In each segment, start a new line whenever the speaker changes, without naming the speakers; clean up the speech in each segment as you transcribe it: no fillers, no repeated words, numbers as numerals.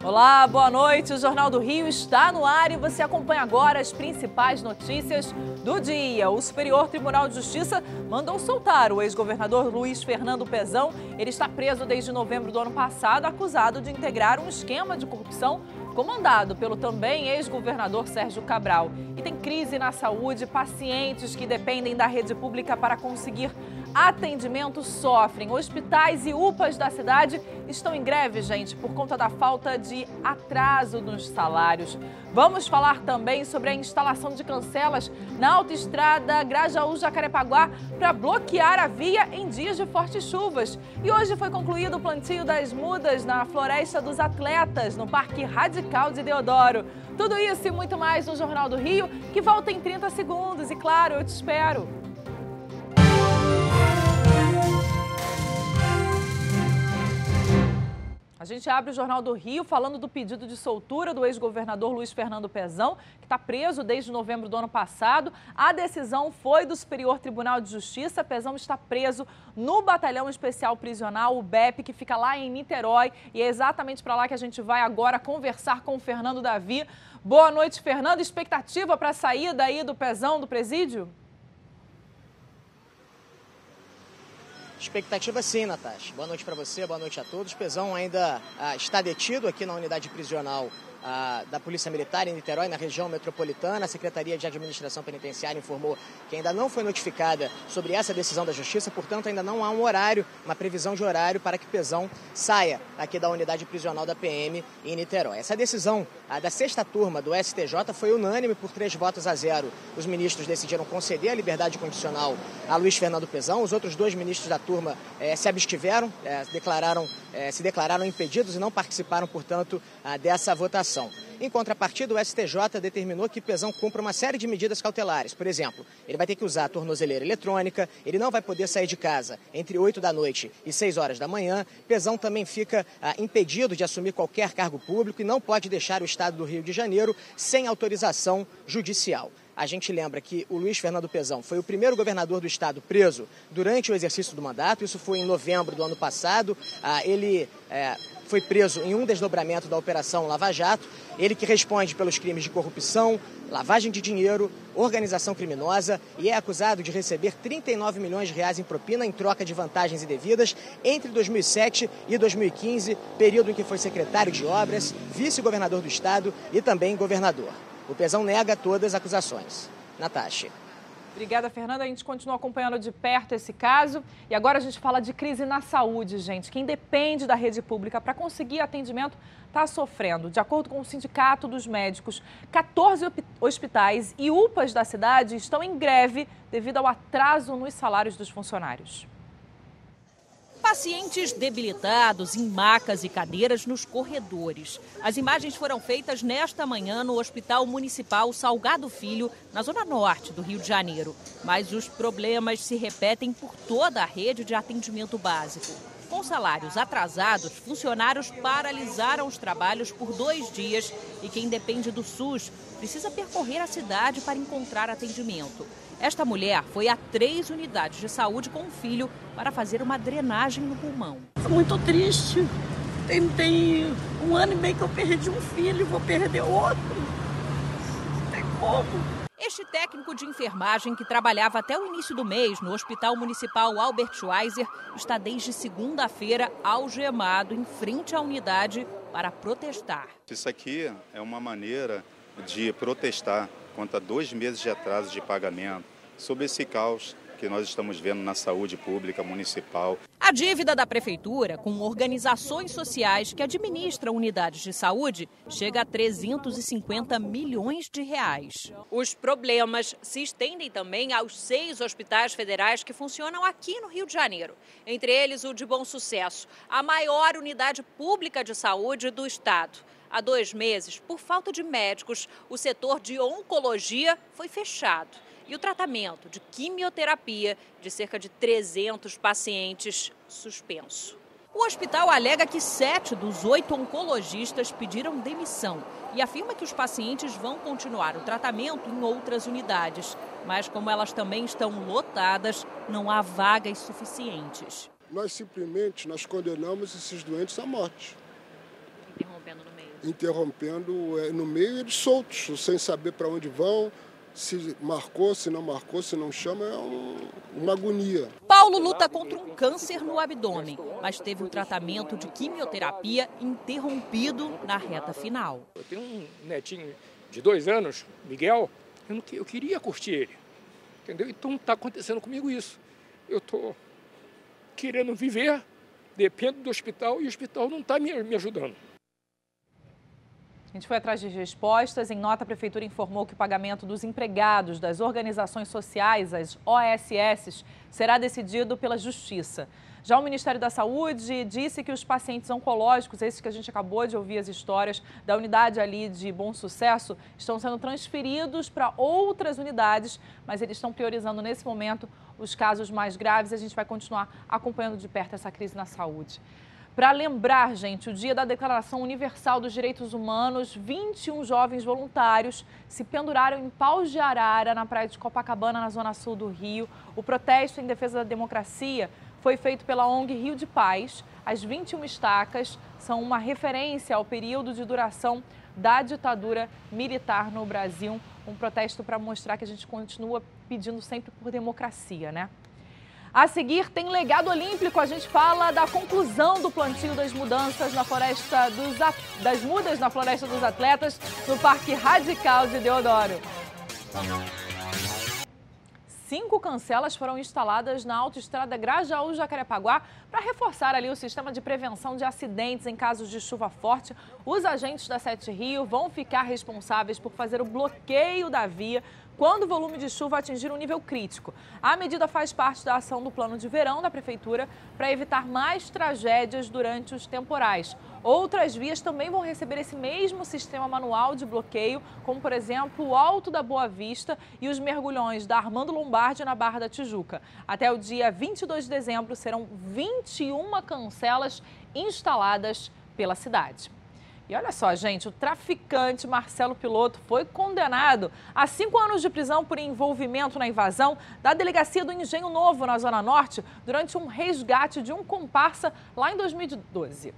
Olá, boa noite. O Jornal do Rio está no ar e você acompanha agora as principais notícias do dia. O Superior Tribunal de Justiça mandou soltar o ex-governador Luiz Fernando Pezão. Ele está preso desde novembro do ano passado, acusado de integrar um esquema de corrupção comandado pelo também ex-governador Sérgio Cabral. E tem crise na saúde, pacientes que dependem da rede pública para conseguir atendimento sofrem. Hospitais e UPAs da cidade estão em greve, gente, por conta da falta de atraso nos salários. Vamos falar também sobre a instalação de cancelas na autoestrada Grajaú-Jacarepaguá para bloquear a via em dias de fortes chuvas. E hoje foi concluído o plantio das mudas na Floresta dos Atletas, no Parque Radical de Deodoro. Tudo isso e muito mais no Jornal do Rio, que volta em 30 segundos. E claro, eu te espero. A gente abre o Jornal do Rio falando do pedido de soltura do ex-governador Luiz Fernando Pezão, que está preso desde novembro do ano passado. A decisão foi do Superior Tribunal de Justiça. Pezão está preso no Batalhão Especial Prisional, o BEP, que fica lá em Niterói. E é exatamente para lá que a gente vai agora conversar com o Fernando Davi. Boa noite, Fernando. Expectativa para a saída aí do Pezão do presídio?
Expectativa sim, Natasha. Boa noite para você, boa noite a todos. Pezão ainda está detido aqui na unidade prisional da Polícia Militar em Niterói, na região metropolitana. A Secretaria de Administração Penitenciária informou que ainda não foi notificada sobre essa decisão da Justiça, portanto ainda não há um horário, uma previsão de horário para que Pezão saia aqui da unidade prisional da PM em Niterói. Essa decisão da sexta turma do STJ foi unânime por 3 votos a 0. Os ministros decidiram conceder a liberdade condicional a Luiz Fernando Pezão. Os outros 2 ministros da turma se abstiveram, se declararam impedidos e não participaram, portanto, dessa votação. Em contrapartida, o STJ determinou que Pezão cumpra uma série de medidas cautelares. Por exemplo, ele vai ter que usar a tornozeleira eletrônica, ele não vai poder sair de casa entre 8 da noite e 6 horas da manhã. Pezão também fica impedido de assumir qualquer cargo público e não pode deixar o estado do Rio de Janeiro sem autorização judicial. A gente lembra que o Luiz Fernando Pezão foi o primeiro governador do estado preso durante o exercício do mandato. Isso foi em novembro do ano passado. Ele foi preso em um desdobramento da Operação Lava Jato. Ele que responde pelos crimes de corrupção, lavagem de dinheiro, organização criminosa e é acusado de receber 39 milhões de reais em propina em troca de vantagens indevidas entre 2007 e 2015, período em que foi secretário de obras, vice-governador do estado e também governador. O Pezão nega todas as acusações. Natasha.
Obrigada, Fernanda. A gente continua acompanhando de perto esse caso. E agora a gente fala de crise na saúde, gente. Quem depende da rede pública para conseguir atendimento está sofrendo. De acordo com o Sindicato dos Médicos, 14 hospitais e UPAs da cidade estão em greve devido ao atraso nos salários dos funcionários.
Pacientes debilitados em macas e cadeiras nos corredores. As imagens foram feitas nesta manhã no Hospital Municipal Salgado Filho, na zona norte do Rio de Janeiro. Mas os problemas se repetem por toda a rede de atendimento básico. Com salários atrasados, funcionários paralisaram os trabalhos por 2 dias e quem depende do SUS precisa percorrer a cidade para encontrar atendimento. Esta mulher foi a 3 unidades de saúde com o filho para fazer uma drenagem no pulmão.
Muito triste. Tem 1 ano e meio que eu perdi um filho, vou perder outro. Não tem como.
Este técnico de enfermagem que trabalhava até o início do mês no Hospital Municipal Albert Schweitzer está desde segunda-feira algemado em frente à unidade para protestar.
Isso aqui é uma maneira de protestar contra 2 meses de atraso de pagamento, sobre esse caos que nós estamos vendo na saúde pública municipal.
A dívida da prefeitura com organizações sociais que administram unidades de saúde chega a 350 milhões de reais. Os problemas se estendem também aos 6 hospitais federais que funcionam aqui no Rio de Janeiro. Entre eles o de Bom Sucesso, a maior unidade pública de saúde do estado. Há 2 meses, por falta de médicos, o setor de oncologia foi fechado. E o tratamento de quimioterapia de cerca de 300 pacientes suspenso. O hospital alega que 7 dos 8 oncologistas pediram demissão e afirma que os pacientes vão continuar o tratamento em outras unidades. Mas como elas também estão lotadas, não há vagas suficientes.
Nós simplesmente condenamos esses doentes à morte.
Interrompendo no meio.
interrompendo no meio, eles soltos, sem saber para onde vão, se marcou, se não marcou, se não chama, é uma agonia.
Paulo luta contra um câncer no abdômen, mas teve o tratamento de quimioterapia interrompido na reta final.
Eu tenho um netinho de 2 anos, Miguel, eu queria curtir ele, entendeu? Então está acontecendo comigo isso. Eu estou querendo viver, dependo do hospital e o hospital não está me ajudando.
A gente foi atrás de respostas. Em nota, a Prefeitura informou que o pagamento dos empregados das organizações sociais, as OSS, será decidido pela Justiça. Já o Ministério da Saúde disse que os pacientes oncológicos, esses que a gente acabou de ouvir as histórias da unidade ali de Bom Sucesso, estão sendo transferidos para outras unidades, mas eles estão priorizando nesse momento os casos mais graves e a gente vai continuar acompanhando de perto essa crise na saúde. Para lembrar, gente, o dia da Declaração Universal dos Direitos Humanos, 21 jovens voluntários se penduraram em Paus de Arara, na praia de Copacabana, na zona sul do Rio. O protesto em defesa da democracia foi feito pela ONG Rio de Paz. As 21 estacas são uma referência ao período de duração da ditadura militar no Brasil. Um protesto para mostrar que a gente continua pedindo sempre por democracia, né? A seguir, tem legado olímpico. A gente fala da conclusão do plantio das mudanças na floresta das mudas na Floresta dos Atletas, no Parque Radical de Deodoro. 5 cancelas foram instaladas na autoestrada Grajaú-Jacarepaguá para reforçar ali o sistema de prevenção de acidentes em casos de chuva forte. Os agentes da Sete Rio vão ficar responsáveis por fazer o bloqueio da via quando o volume de chuva atingir um nível crítico. A medida faz parte da ação do plano de verão da Prefeitura para evitar mais tragédias durante os temporais. Outras vias também vão receber esse mesmo sistema manual de bloqueio, como, por exemplo, o Alto da Boa Vista e os mergulhões da Armando Lombardi na Barra da Tijuca. Até o dia 22 de dezembro serão 21 cancelas instaladas pela cidade. E olha só, gente, o traficante Marcelo Piloto foi condenado a 5 anos de prisão por envolvimento na invasão da delegacia do Engenho Novo, na Zona Norte, durante um resgate de um comparsa lá em 2012.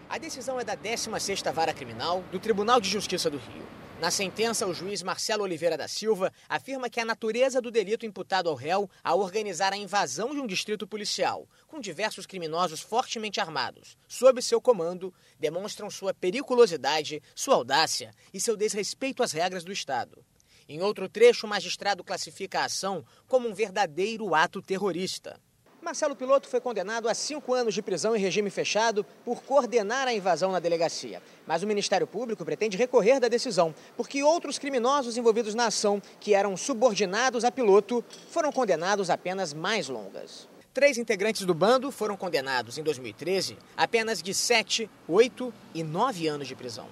A decisão é da 16ª Vara Criminal do Tribunal de Justiça do Rio. Na sentença, o juiz Marcelo Oliveira da Silva afirma que a natureza do delito imputado ao réu ao organizar a invasão de um distrito policial, com diversos criminosos fortemente armados, sob seu comando, demonstram sua periculosidade, sua audácia e seu desrespeito às regras do Estado. Em outro trecho, o magistrado classifica a ação como um verdadeiro ato terrorista. Marcelo Piloto foi condenado a 5 anos de prisão em regime fechado por coordenar a invasão na delegacia. Mas o Ministério Público pretende recorrer da decisão, porque outros criminosos envolvidos na ação, que eram subordinados a Piloto, foram condenados a penas mais longas. 3 integrantes do bando foram condenados em 2013 a penas de 7, 8 e 9 anos de prisão.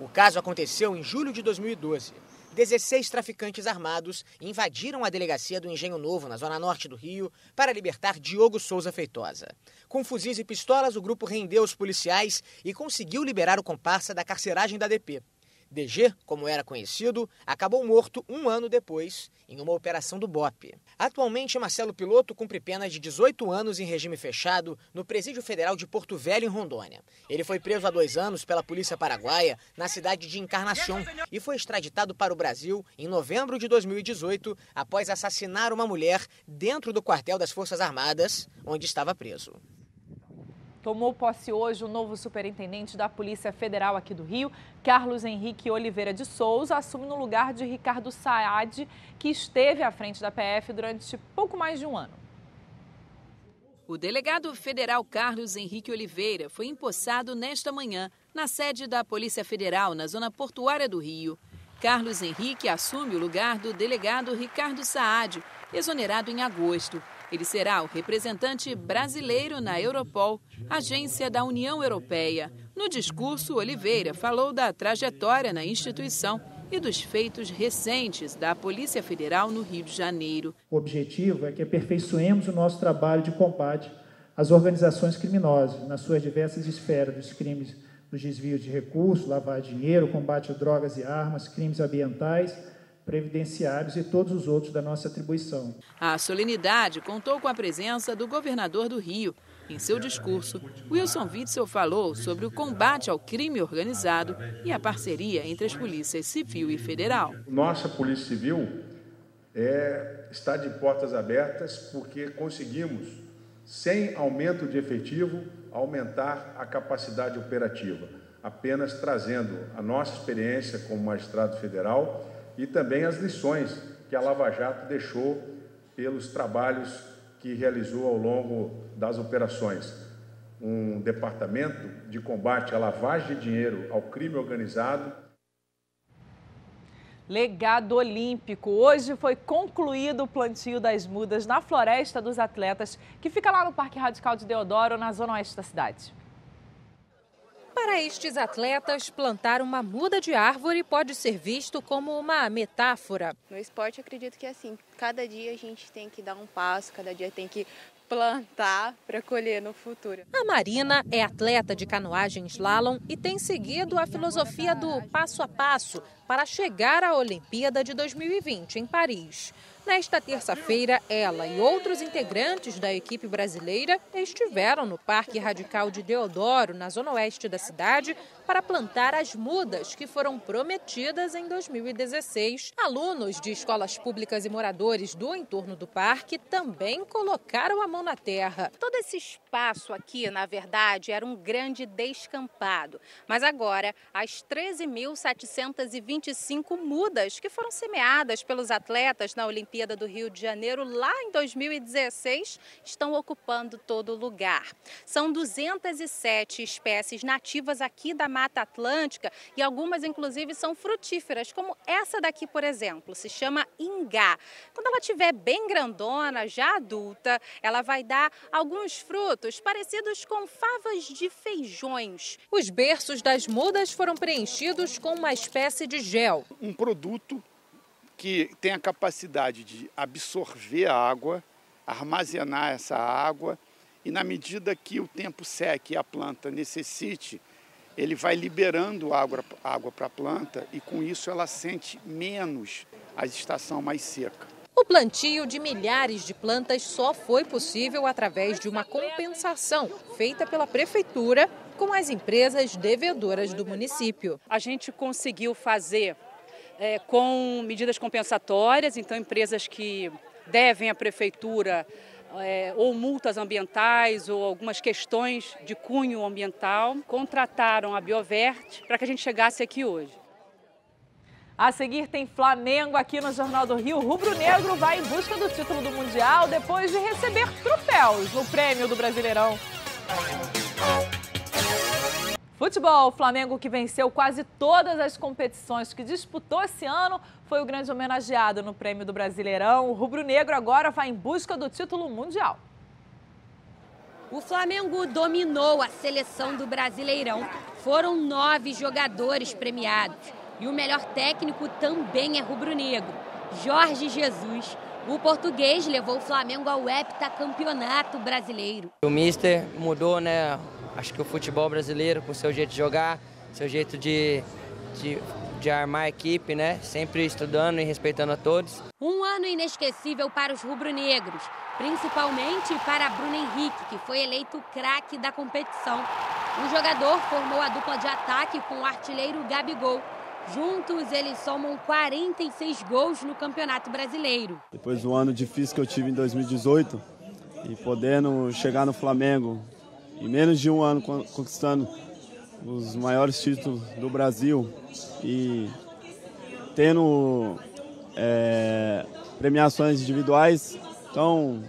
O caso aconteceu em julho de 2012. 16 traficantes armados invadiram a delegacia do Engenho Novo, na zona norte do Rio, para libertar Diogo Souza Feitosa. Com fuzis e pistolas, o grupo rendeu os policiais e conseguiu liberar o comparsa da carceragem da DP. DG, como era conhecido, acabou morto 1 ano depois, em uma operação do BOPE. Atualmente, Marcelo Piloto cumpre pena de 18 anos em regime fechado no Presídio Federal de Porto Velho, em Rondônia. Ele foi preso há 2 anos pela polícia paraguaia na cidade de Encarnação e foi extraditado para o Brasil em novembro de 2018, após assassinar uma mulher dentro do quartel das Forças Armadas, onde estava preso.
Tomou posse hoje o novo superintendente da Polícia Federal aqui do Rio, Carlos Henrique Oliveira de Souza, assume no lugar de Ricardo Saad, que esteve à frente da PF durante pouco mais de 1 ano.
O delegado federal Carlos Henrique Oliveira foi empossado nesta manhã na sede da Polícia Federal, na zona portuária do Rio. Carlos Henrique assume o lugar do delegado Ricardo Saad, exonerado em agosto. Ele será o representante brasileiro na Europol, agência da União Europeia. No discurso, Oliveira falou da trajetória na instituição e dos feitos recentes da Polícia Federal no Rio de Janeiro.
O objetivo é que aperfeiçoemos o nosso trabalho de combate às organizações criminosas, nas suas diversas esferas dos crimes dos desvios de recursos, lavagem de dinheiro, combate a drogas e armas, crimes ambientais, previdenciários e todos os outros da nossa atribuição.
A solenidade contou com a presença do governador do Rio.
Em seu discurso, Wilson Witzel falou sobre o combate ao crime organizado e a parceria entre as polícias civil e federal.
Nossa Polícia Civil está de portas abertas porque conseguimos, sem aumento de efetivo, aumentar a capacidade operativa, apenas trazendo a nossa experiência como magistrado federal e também as lições que a Lava Jato deixou pelos trabalhos que realizou ao longo das operações. Um departamento de combate à lavagem de dinheiro, ao crime organizado.
Legado Olímpico. Hoje foi concluído o plantio das mudas na Floresta dos Atletas, que fica lá no Parque Radical de Deodoro, na zona oeste da cidade.
Para estes atletas, plantar uma muda de árvore pode ser visto como uma metáfora.
No esporte, eu acredito que é assim. Cada dia a gente tem que dar um passo, cada dia tem que plantar para colher no futuro.
A Marina é atleta de canoagem slalom e tem seguido a filosofia do passo a passo para chegar à Olimpíada de 2020 em Paris. Nesta terça-feira, ela e outros integrantes da equipe brasileira estiveram no Parque Radical de Deodoro, na zona oeste da cidade, para plantar as mudas que foram prometidas em 2016. Alunos de escolas públicas e moradores do entorno do parque também colocaram a mão na terra.
Todo esse espaço aqui, na verdade, era um grande descampado. Mas agora, as 13.725 mudas que foram semeadas pelos atletas na Olimpíada do Rio de Janeiro, lá em 2016, estão ocupando todo o lugar. São 207 espécies nativas aqui da Mata Atlântica e algumas, inclusive, são frutíferas, como essa daqui, por exemplo, se chama ingá. Quando ela estiver bem grandona, já adulta, ela vai dar alguns frutos parecidos com favas de feijões.
Os berços das mudas foram preenchidos com uma espécie de gel.
Um produto que tem a capacidade de absorver a água, armazenar essa água e, na medida que o tempo seque e a planta necessite, ele vai liberando água para a planta e, com isso, ela sente menos a estação mais seca.
O plantio de milhares de plantas só foi possível através de uma compensação feita pela prefeitura com as empresas devedoras do município.
A gente conseguiu fazer com medidas compensatórias, então empresas que devem à prefeitura ou multas ambientais ou algumas questões de cunho ambiental, contrataram a Biovert para que a gente chegasse aqui hoje.
A seguir tem Flamengo aqui no Jornal do Rio. O rubro-negro vai em busca do título do Mundial depois de receber troféus no prêmio do Brasileirão. Futebol, o Flamengo, que venceu quase todas as competições que disputou esse ano, foi o grande homenageado no prêmio do Brasileirão. O rubro-negro agora vai em busca do título mundial.
O Flamengo dominou a seleção do Brasileirão. Foram 9 jogadores premiados. E o melhor técnico também é rubro-negro, Jorge Jesus. O português levou o Flamengo ao heptacampeonato brasileiro.
O míster mudou, né? Acho que o futebol brasileiro, com seu jeito de jogar, seu jeito de armar a equipe, né? Sempre estudando e respeitando a todos.
Um ano inesquecível para os rubro-negros, principalmente para Bruno Henrique, que foi eleito craque da competição. O jogador formou a dupla de ataque com o artilheiro Gabigol. Juntos, eles somam 46 gols no Campeonato Brasileiro.
Depois do ano difícil que eu tive em 2018 e podendo chegar no Flamengo, em menos de um ano conquistando os maiores títulos do Brasil e tendo premiações individuais, então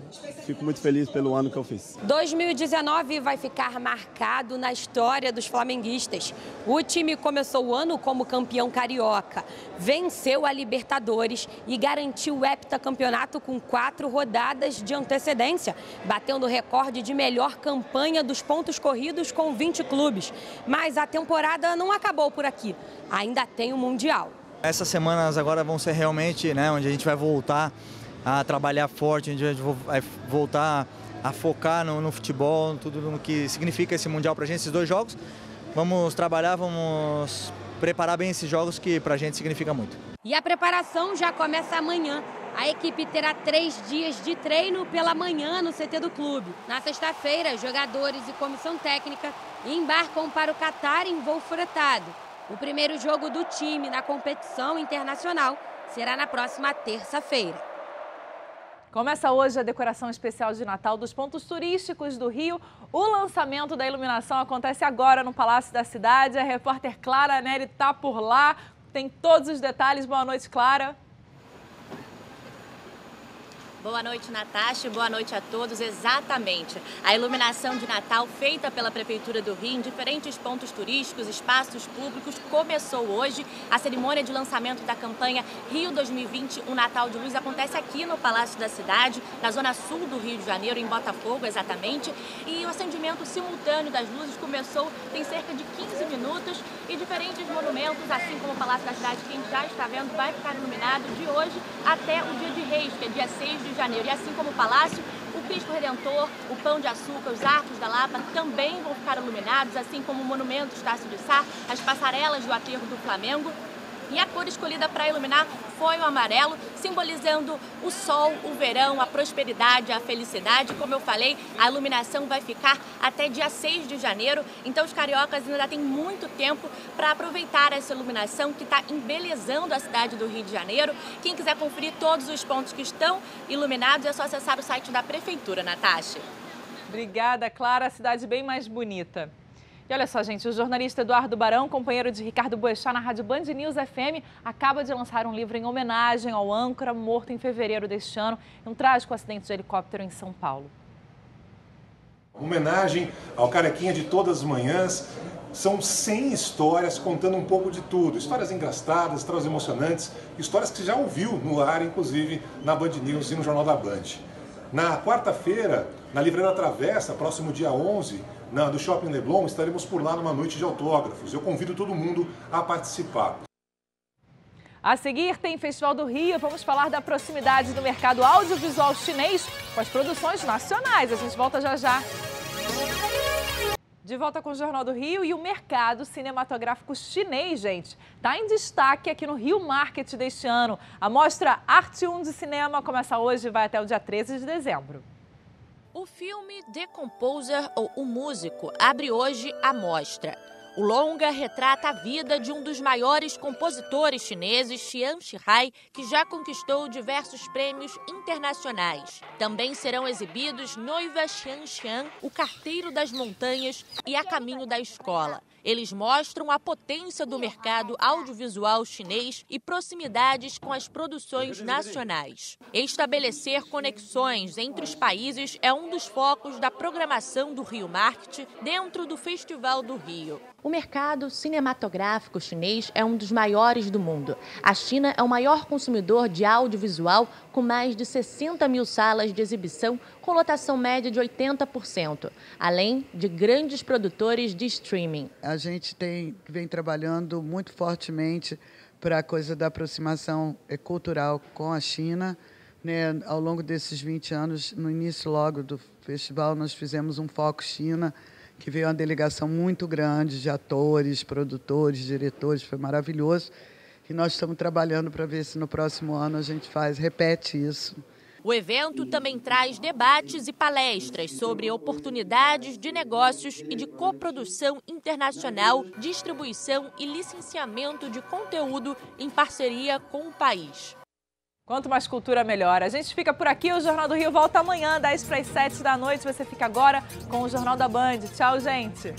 fico muito feliz pelo ano que eu fiz.
2019 vai ficar marcado na história dos flamenguistas. O time começou o ano como campeão carioca, venceu a Libertadores e garantiu o heptacampeonato com 4 rodadas de antecedência, batendo o recorde de melhor campanha dos pontos corridos com 20 clubes. Mas a temporada não acabou por aqui, ainda tem o Mundial.
Essas semanas agora vão ser realmente, né, onde a gente vai voltar a trabalhar forte, a gente vai voltar a focar no futebol, tudo no que significa esse Mundial pra gente, esses 2 jogos. Vamos trabalhar, vamos preparar bem esses jogos que pra gente significa muito.
E a preparação já começa amanhã. A A equipe terá 3 dias de treino pela manhã no CT do clube. Na sexta-feira, jogadores e comissão técnica embarcam para o Catar em voo fretado. O primeiro jogo do time na competição internacional será na próxima terça-feira.
Começa hoje a decoração especial de Natal dos pontos turísticos do Rio. O lançamento da iluminação acontece agora no Palácio da Cidade. A repórter Clara Neri está por lá, tem todos os detalhes. Boa noite, Clara.
Boa noite, Natasha. Boa noite a todos. Exatamente. A iluminação de Natal feita pela Prefeitura do Rio em diferentes pontos turísticos, espaços públicos, começou hoje. A cerimônia de lançamento da campanha Rio 2020, um Natal de Luz, acontece aqui no Palácio da Cidade, na zona sul do Rio de Janeiro, em Botafogo, exatamente. E o acendimento simultâneo das luzes começou tem cerca de 15 minutos e diferentes monumentos, assim como o Palácio da Cidade, que a gente já está vendo, vai ficar iluminado de hoje até o Dia de Reis, que é dia 6 de janeiro. E assim como o Palácio, o Cristo Redentor, o Pão de Açúcar, os Arcos da Lapa também vão ficar iluminados, assim como o Monumento Estácio de Sá, as passarelas do Aterro do Flamengo. E a cor escolhida para iluminar foi o amarelo, simbolizando o sol, o verão, a prosperidade, a felicidade. Como eu falei, a iluminação vai ficar até dia 6 de janeiro. Então os cariocas ainda têm muito tempo para aproveitar essa iluminação que está embelezando a cidade do Rio de Janeiro. Quem quiser conferir todos os pontos que estão iluminados, é só acessar o site da Prefeitura, Natasha.
Obrigada, Clara. A cidade bem mais bonita. E olha só, gente, o jornalista Eduardo Barão, companheiro de Ricardo Boechat na Rádio Band News FM, acaba de lançar um livro em homenagem ao âncora morto em fevereiro deste ano em um trágico acidente de helicóptero em São Paulo.
Homenagem ao Carequinha de todas as manhãs. São 100 histórias contando um pouco de tudo. Histórias engraçadas, histórias emocionantes, histórias que você já ouviu no ar, inclusive na Band News e no Jornal da Band. Na quarta-feira, na Livraria Travessa, próximo dia 11, do Shopping Leblon, estaremos por lá numa noite de autógrafos. Eu convido todo mundo a participar.
A seguir tem Festival do Rio. Vamos falar da proximidade do mercado audiovisual chinês com as produções nacionais. A gente volta já já. De volta com o Jornal do Rio e o mercado cinematográfico chinês, gente, está em destaque aqui no Rio Market deste ano. A mostra Arte 1 de Cinema começa hoje e vai até o dia 13 de dezembro.
O filme The Composer, ou O Músico, abre hoje a mostra. O longa retrata a vida de um dos maiores compositores chineses, Xian Zhihai, que já conquistou diversos prêmios internacionais. Também serão exibidos Noiva Xian Xian, O Carteiro das Montanhas e A Caminho da Escola. Eles mostram a potência do mercado audiovisual chinês e proximidades com as produções nacionais. Estabelecer conexões entre os países é um dos focos da programação do Rio Market dentro do Festival do Rio.
O mercado cinematográfico chinês é um dos maiores do mundo. A China é o maior consumidor de audiovisual, com mais de 60 mil salas de exibição, com lotação média de 80%, além de grandes produtores de streaming.
A gente vem trabalhando muito fortemente para a coisa da aproximação cultural com a China. Né? Ao longo desses 20 anos, no início logo do festival, nós fizemos um Foco China, que veio uma delegação muito grande de atores, produtores, diretores, foi maravilhoso. E nós estamos trabalhando para ver se no próximo ano a gente repete isso.
O evento também traz debates e palestras sobre oportunidades de negócios e de coprodução internacional, distribuição e licenciamento de conteúdo em parceria com o país.
Quanto mais cultura, melhor. A gente fica por aqui. O Jornal do Rio volta amanhã, 10 para as 7 da noite. Você fica agora com o Jornal da Band. Tchau, gente.